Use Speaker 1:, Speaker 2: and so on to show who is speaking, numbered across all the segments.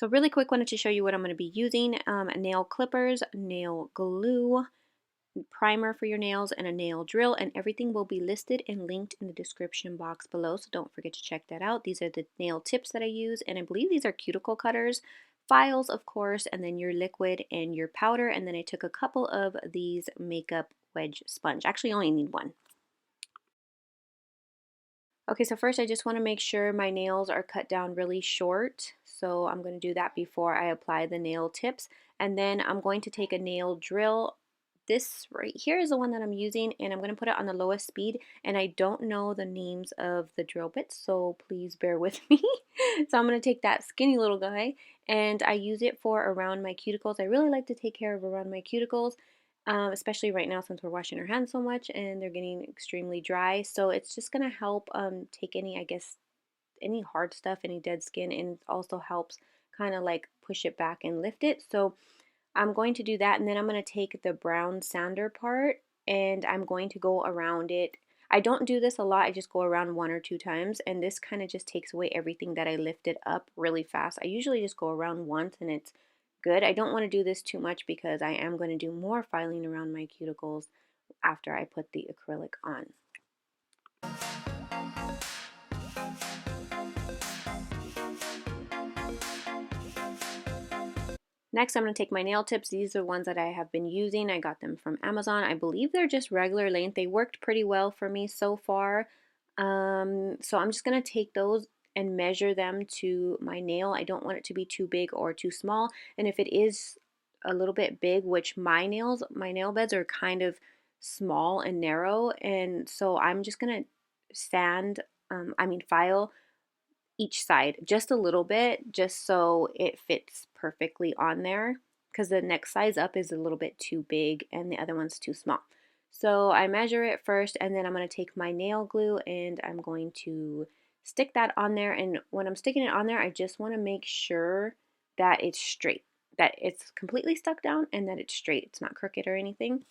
Speaker 1: So really quick, wanted to show you what I'm going to be using. Nail clippers, nail glue, primer for your nails, and a nail drill, and everything will be listed and linked in the description box below, so don't forget to check that out. These are the nail tips that I use, and I believe these are cuticle cutters, files of course, and then your liquid and your powder, and then I took a couple of these makeup wedge sponge. Actually, I only need one. Okay, so first I just want to make sure my nails are cut down really short. So I'm going to do that before I apply the nail tips. And then I'm going to take a nail drill. This right here is the one that I'm using, and I'm going to put it on the lowest speed. And I don't know the names of the drill bits, so please bear with me. So I'm going to take that skinny little guy, and I use it for around my cuticles. I really like to take care of around my cuticles. Especially right now since we're washing our hands so much and they're getting extremely dry. So it's just going to help take any, I guess, any hard stuff, any dead skin, and it also helps kind of like push it back and lift it. So I'm going to do that, and then I'm going to take the brown sander part and I'm going to go around it. I don't do this a lot, I just go around 1 or 2 times, and this kind of just takes away everything that I lifted up really fast. I usually just go around once and it's good. I don't want to do this too much because I am going to do more filing around my cuticles after I put the acrylic on. Next, I'm going to take my nail tips. These are ones that I have been using. I got them from Amazon. I believe they're just regular length. They worked pretty well for me so far. So I'm just going to take those and measure them to my nail. I don't want it to be too big or too small. And if it is a little bit big, which my nail beds are kind of small and narrow, and so I'm just going to file each side just a little bit, just so it fits perfectly on there, because the next size up is a little bit too big and the other one's too small. So I measure it first, and then I'm going to take my nail glue and I'm going to stick that on there. And when I'm sticking it on there, I just want to make sure that it's straight, that it's completely stuck down and that it's straight. It's not crooked or anything.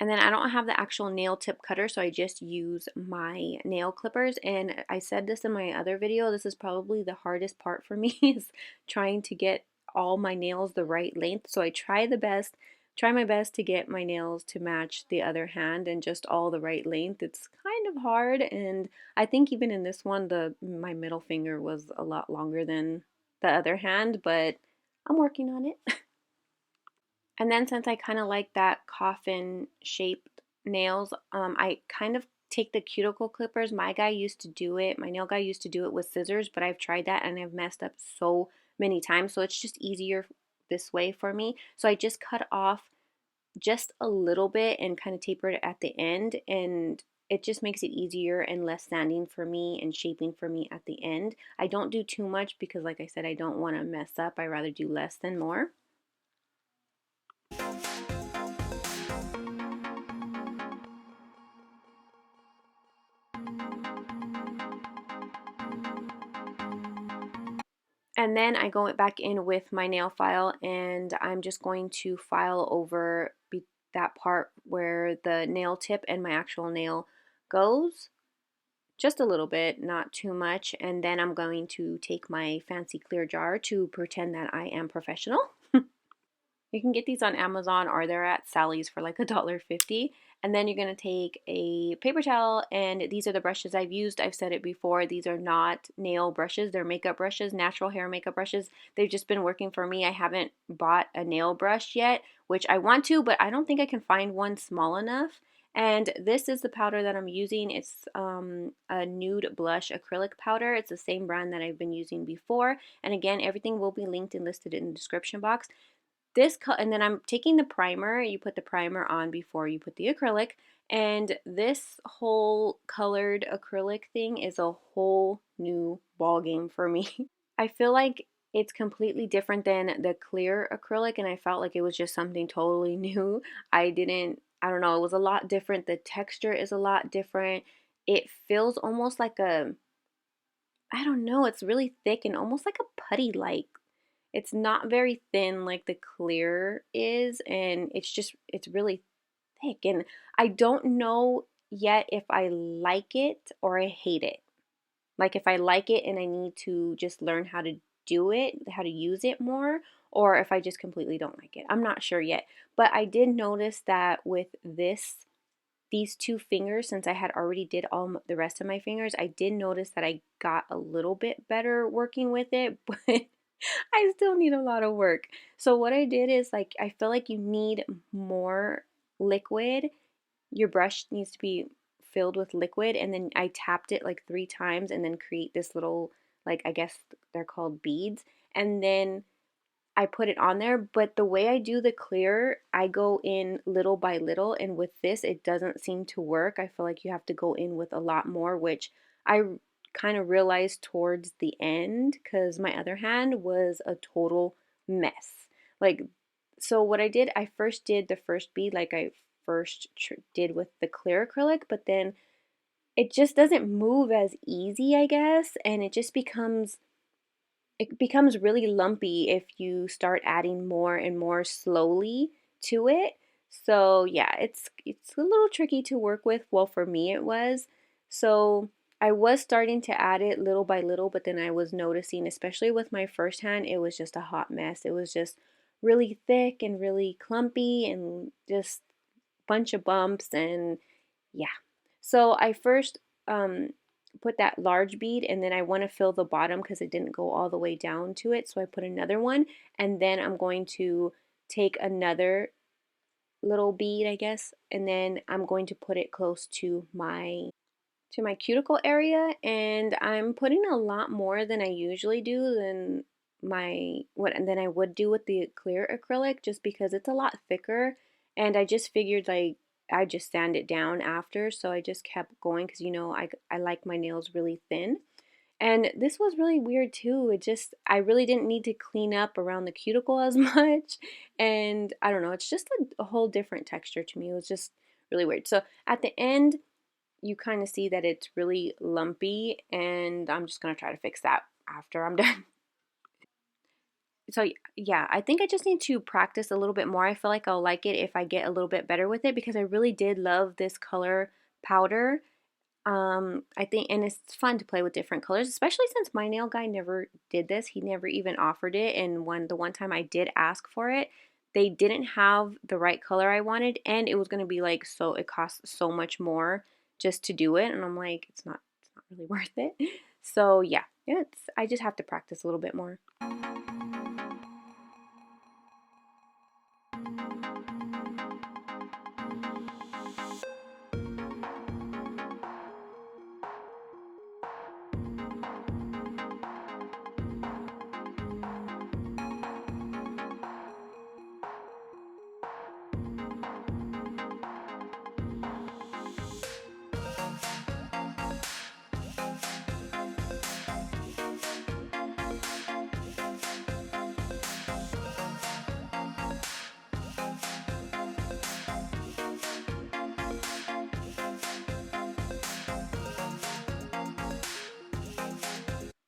Speaker 1: And then I don't have the actual nail tip cutter, so I just use my nail clippers. And I said this in my other video, this is probably the hardest part for me is trying to get all my nails the right length. So I try my best to get my nails to match the other hand and just all the right length. It's kind of hard, and I think even in this one, my middle finger was a lot longer than the other hand, but I'm working on it. And then since I kind of like that coffin shaped nails, I kind of take the cuticle clippers. My nail guy used to do it with scissors, but I've tried that and I've messed up so many times. So it's just easier this way for me. So I just cut off just a little bit and kind of taper it at the end, and it just makes it easier and less sanding for me and shaping for me at the end. I don't do too much because, like I said, I don't want to mess up. I rather do less than more. And then I go back in with my nail file, and I'm just going to file over that part where the nail tip and my actual nail goes. Just a little bit, not too much. And then I'm going to take my fancy clear jar to pretend that I am professional. You can get these on Amazon, or they're at Sally's for like $1.50. And then you're going to take a paper towel, and these are the brushes I've used. I've said it before, these are not nail brushes, they're makeup brushes, natural hair makeup brushes. They've just been working for me. I haven't bought a nail brush yet, which I want to, but I don't think I can find one small enough. And this is the powder that I'm using. It's a nude blush acrylic powder. It's the same brand that I've been using before. And again, everything will be linked and listed in the description box. And then I'm taking the primer. You put the primer on before you put the acrylic, and this whole colored acrylic thing is a whole new ball game for me. I feel like it's completely different than the clear acrylic, and I felt like it was just something totally new. I don't know, it was a lot different. The texture is a lot different. It feels almost like I don't know, it's really thick and almost like a putty-like it's not very thin like the clear is, and it's really thick, and I don't know yet if I like it or I hate it. Like if I like it and I need to just learn how to do it, how to use it more, or if I just completely don't like it. I'm not sure yet. But I did notice that with these two fingers, since I had already did all the rest of my fingers, I did notice that I got a little bit better working with it, but I still need a lot of work. So what I did is like I feel like you need more liquid. Your brush needs to be filled with liquid, and then I tapped it like 3 times and then create this little, like, I guess they're called beads, and then I put it on there. But the way I do the clear, I go in little by little, and with this it doesn't seem to work. I feel like you have to go in with a lot more, which I kind of realized towards the end because my other hand was a total mess. Like, so what I did, I first did the first bead like I first did with the clear acrylic, but then it just doesn't move as easy, I guess, and it becomes really lumpy if you start adding more and more slowly to it. So yeah, it's a little tricky to work with. Well, for me it was. So I was starting to add it little by little, but then I was noticing, especially with my first hand, it was just a hot mess. It was just really thick and really clumpy and just bunch of bumps, and yeah. So I first put that large bead, and then I want to fill the bottom because it didn't go all the way down to it. So I put another one, and then I'm going to take another little bead, I guess, and then I'm going to put it close to my cuticle area, and I'm putting a lot more than I usually do than I would do with the clear acrylic, just because it's a lot thicker, and I just figured like I just sand it down after, so I just kept going because I like my nails really thin. And this was really weird too. I really didn't need to clean up around the cuticle as much. And I don't know, it's just a whole different texture to me. It was just really weird. So at the end, you kind of see that it's really lumpy, and I'm just going to try to fix that after I'm done. So yeah, I think I just need to practice a little bit more. I feel like I'll like it if I get a little bit better with it because I really did love this color powder. I think, and it's fun to play with different colors, especially since my nail guy never did this. He never even offered it, and the one time I did ask for it, they didn't have the right color I wanted, and it was going to be like, so it costs so much more just to do it, and I'm like, it's not really worth it. So yeah, I just have to practice a little bit more.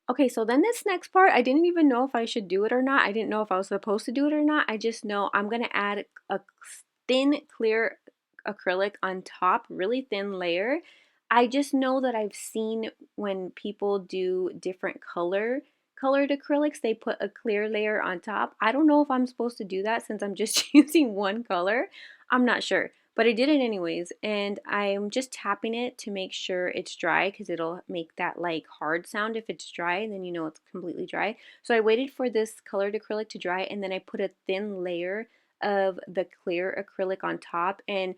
Speaker 1: Okay, so then this next part, I didn't even know if I should do it or not. I didn't know if I was supposed to do it or not. I just know I'm going to add a thin, clear acrylic on top, really thin layer. I just know that I've seen when people do different colored acrylics, they put a clear layer on top. I don't know if I'm supposed to do that since I'm just using one color. I'm not sure. But I did it anyways, and I'm just tapping it to make sure it's dry because it'll make that like hard sound if it's dry, and then you know it's completely dry. So I waited for this colored acrylic to dry, and then I put a thin layer of the clear acrylic on top. And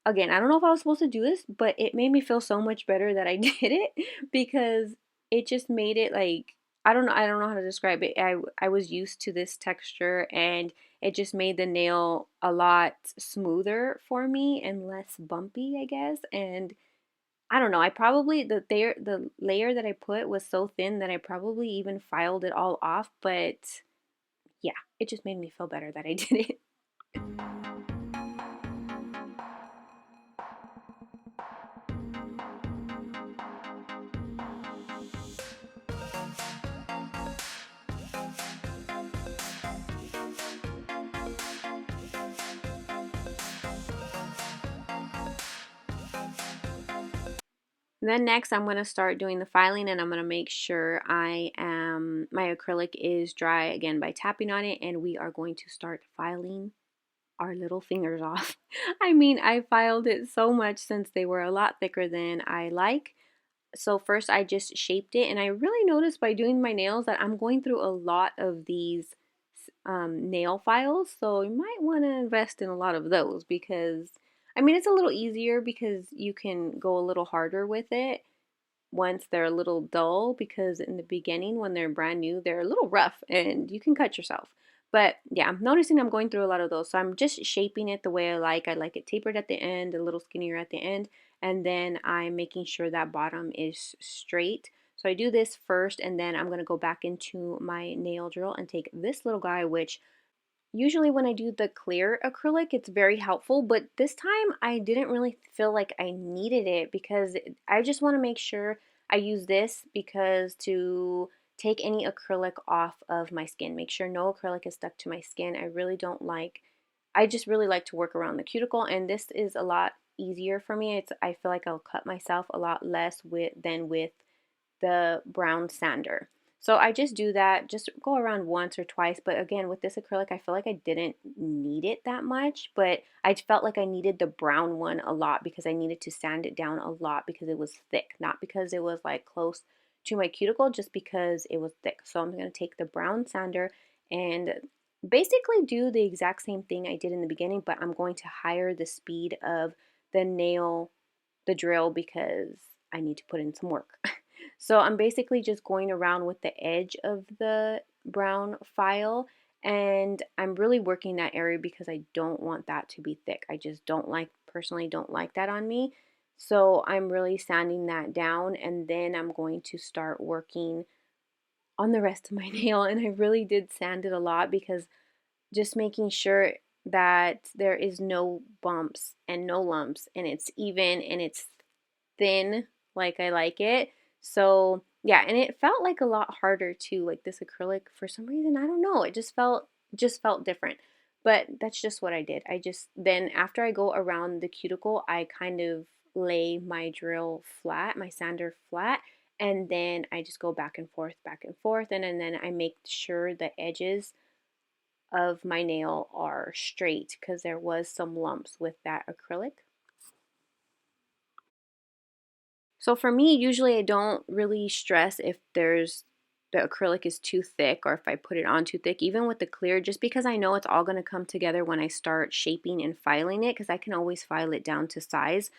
Speaker 1: again, I don't know if I was supposed to do this, but it made me feel so much better that I did it because it just made it like I don't know how to describe it. I was used to this texture, and it just made the nail a lot smoother for me and less bumpy, I guess. And I don't know, I probably the layer that I put was so thin that I probably even filed it all off, but yeah, it just made me feel better that I did it. Then next I'm going to start doing the filing, and I'm going to make sure my acrylic is dry again by tapping on it, and we are going to start filing our little fingers off. I mean, I filed it so much since they were a lot thicker than I like. So first I just shaped it, and I really noticed by doing my nails that I'm going through a lot of these nail files, so you might want to invest in a lot of those because I mean it's a little easier because you can go a little harder with it once they're a little dull, because in the beginning when they're brand new they're a little rough and you can cut yourself. But yeah, I'm noticing I'm going through a lot of those, so I'm just shaping it the way I like. I like it tapered at the end, a little skinnier at the end, and then I'm making sure that bottom is straight. So I do this first, and then I'm going to go back into my nail drill and take this little guy, which usually when I do the clear acrylic, it's very helpful, but this time I didn't really feel like I needed it because I just want to make sure I use this because to take any acrylic off of my skin, make sure no acrylic is stuck to my skin. I just really like to work around the cuticle, and this is a lot easier for me. I feel like I'll cut myself a lot less than with the brown sander. So I just do that, just go around once or twice. But again, with this acrylic, I feel like I didn't need it that much, but I felt like I needed the brown one a lot because I needed to sand it down a lot because it was thick, not because it was like close to my cuticle, just because it was thick. So I'm going to take the brown sander and basically do the exact same thing I did in the beginning, but I'm going to higher the speed of the drill because I need to put in some work. So I'm basically just going around with the edge of the brown file, and I'm really working that area because I don't want that to be thick. I just personally don't like that on me. So I'm really sanding that down, and then I'm going to start working on the rest of my nail. And I really did sand it a lot because just making sure that there is no bumps and no lumps, and it's even and it's thin like I like it. So yeah, and it felt like a lot harder too. Like this acrylic, for some reason, I don't know, it just felt different. But that's just what I did. I just then after I go around the cuticle, I kind of lay my drill flat, my sander flat, and then I just go back and forth, and then I make sure the edges of my nail are straight because there was some lumps with that acrylic. So for me, usually I don't really stress if the acrylic is too thick or if I put it on too thick, even with the clear, just because I know it's all going to come together when I start shaping and filing it, because I can always file it down to size.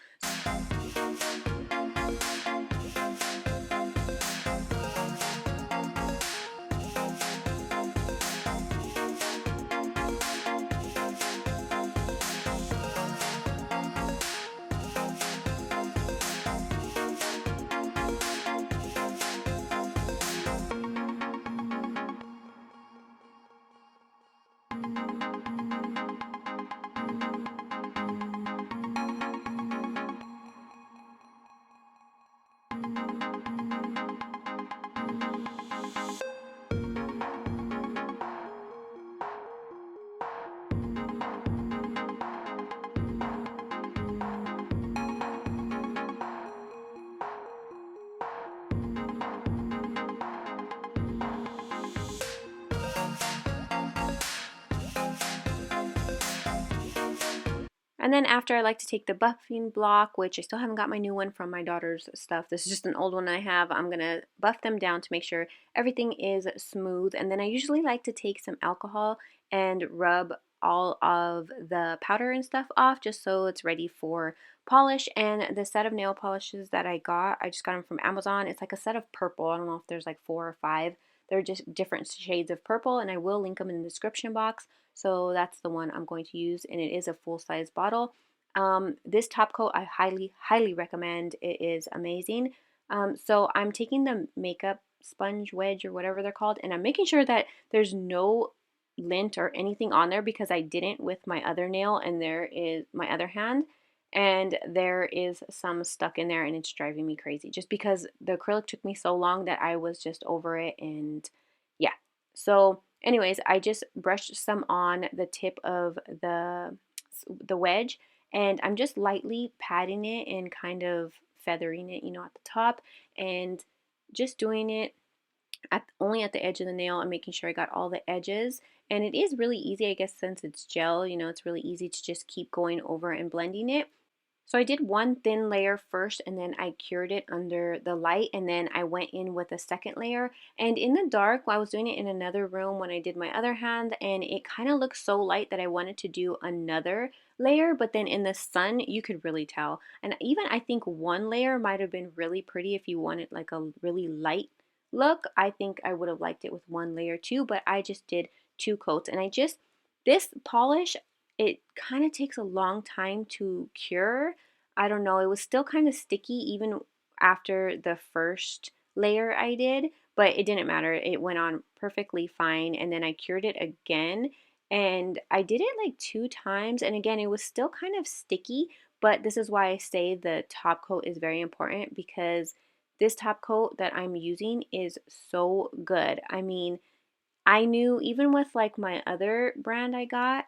Speaker 1: And then after, I like to take the buffing block, which I still haven't got my new one from my daughter's stuff. This is just an old one I have. I'm going to buff them down to make sure everything is smooth. And then I usually like to take some alcohol and rub all of the powder and stuff off just so it's ready for polish. And the set of nail polishes that I just got them from Amazon. It's like a set of purple. I don't know if there's like 4 or 5. They're just different shades of purple, and I will link them in the description box. So that's the one I'm going to use, and it is a full-size bottle. This top coat I highly, highly recommend. It is amazing. So I'm taking the makeup sponge wedge or whatever they're called, and I'm making sure that there's no lint or anything on there because I didn't with my other nail, and there is my other hand, and there is some stuck in there, and it's driving me crazy just because the acrylic took me so long that I was just over it. And yeah, so anyways, I just brushed some on the tip of the wedge, and I'm just lightly patting it and kind of feathering it, you know, at the top, and just doing it only at the edge of the nail and making sure I got all the edges. And it is really easy, I guess, since it's gel, you know, it's really easy to just keep going over and blending it. So I did one thin layer first, and then I cured it under the light, and then I went in with a second layer. And in the dark, I was doing it in another room when I did my other hand, and it kind of looked so light that I wanted to do another layer, but then in the sun you could really tell. And even I think one layer might have been really pretty if you wanted like a really light look. I think I would have liked it with one layer too, but I just did two coats. And this polish, it kind of takes a long time to cure. I don't know, it was still kind of sticky even after the first layer I did, but it didn't matter. It went on perfectly fine, and then I cured it again, and I did it like 2 times, and again, it was still kind of sticky, but this is why I say the top coat is very important, because this top coat that I'm using is so good. I mean, I knew even with like my other brand I got,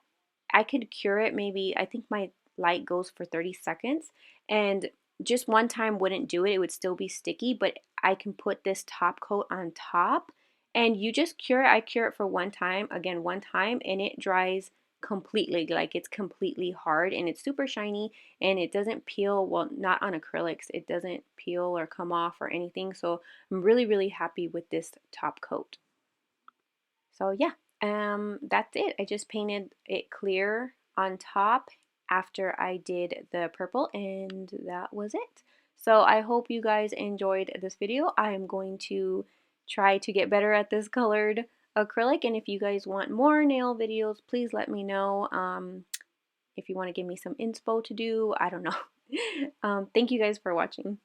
Speaker 1: I could cure it maybe, I think my light goes for 30 seconds, and just one time wouldn't do it. It would still be sticky, but I can put this top coat on top and you just cure it. I cure it for one time, again, one time, and it dries completely. Like it's completely hard and it's super shiny and it doesn't peel. Well, not on acrylics. It doesn't peel or come off or anything. So I'm really, really happy with this top coat. So yeah, that's it. I just painted it clear on top after I did the purple, and that was it. So I hope you guys enjoyed this video. I am going to try to get better at this colored acrylic, and if you guys want more nail videos, please let me know. If you want to give me some inspo to do, I don't know. Thank you guys for watching.